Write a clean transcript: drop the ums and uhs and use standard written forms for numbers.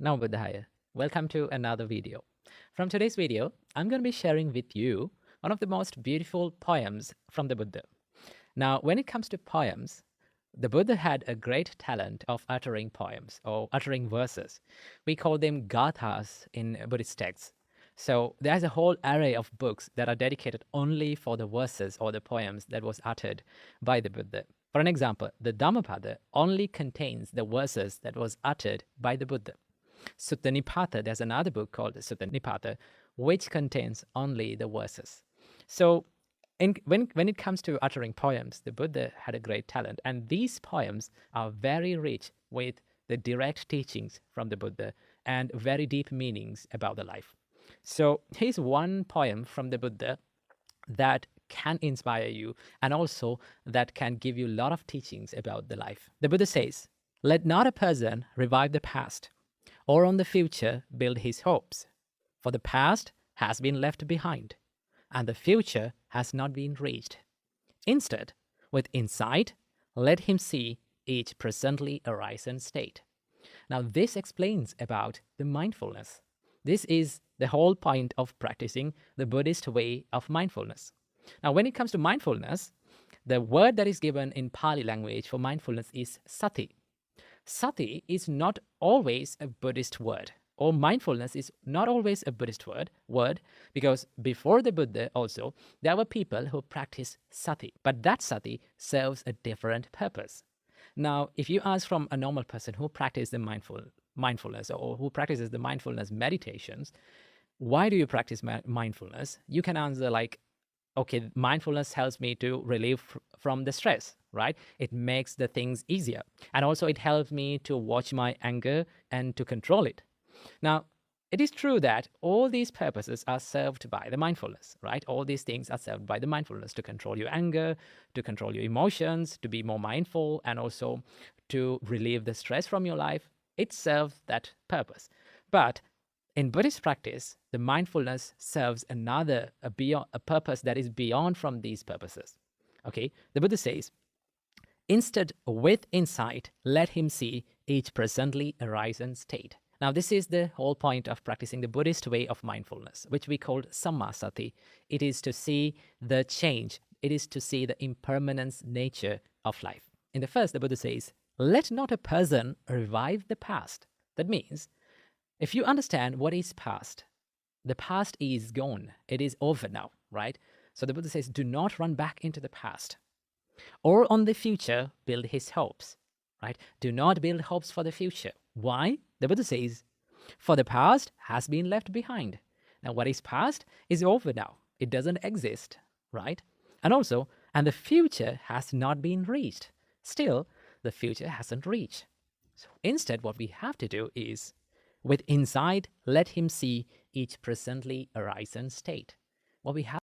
Namo Buddhaya. Welcome to another video. From today's video, I'm going to be sharing with you one of the most beautiful poems from the Buddha. Now, when it comes to poems, the Buddha had a great talent of uttering poems or uttering verses. We call them gathas in Buddhist texts. So there's a whole array of books that are dedicated only for the verses or the poems that was uttered by the Buddha. For an example, the Dhammapada only contains the verses that was uttered by the Buddha. Sutta Nipata, there's another book called Sutta Nipata, which contains only the verses. So when it comes to uttering poems, the Buddha had a great talent. And these poems are very rich with the direct teachings from the Buddha and very deep meanings about the life. So here's one poem from the Buddha that can inspire you and also that can give you a lot of teachings about the life. The Buddha says, "Let not a person revive the past or on the future build his hopes, for the past has been left behind, and the future has not been reached. Instead, with insight, let him see each presently arising state." Now, this explains about the mindfulness. This is the whole point of practicing the Buddhist way of mindfulness. Now, when it comes to mindfulness, the word that is given in Pali language for mindfulness is sati. Sati is not always a Buddhist word, or mindfulness is not always a Buddhist word, because before the Buddha also, there were people who practiced sati, but that sati serves a different purpose. Now, if you ask from a normal person who practices the mindfulness or who practices the mindfulness meditations, why do you practice mindfulness? You can answer like, okay, mindfulness helps me to relieve from the stress, right? It makes the things easier. And also it helps me to watch my anger and to control it. Now, it is true that all these purposes are served by the mindfulness, right? All these things are served by the mindfulness to control your anger, to control your emotions, to be more mindful, and also to relieve the stress from your life. It serves that purpose. But in Buddhist practice, the mindfulness serves a purpose that is beyond from these purposes. Okay, the Buddha says, "Instead, with insight, let him see each presently arising state." Now, this is the whole point of practicing the Buddhist way of mindfulness, which we call sammasati. It is to see the change. It is to see the impermanence nature of life. In the first, the Buddha says, "Let not a person revive the past." That means, if you understand what is past, the past is gone. It is over now, right? So the Buddha says, do not run back into the past. Or on the future, build his hopes, right? Do not build hopes for the future. Why? The Buddha says, "For the past has been left behind." Now, what is past is over now. It doesn't exist, right? And also, and the future has not been reached. Still, the future hasn't reached. So instead, what we have to do is, with insight, let him see each presently arising state. What we have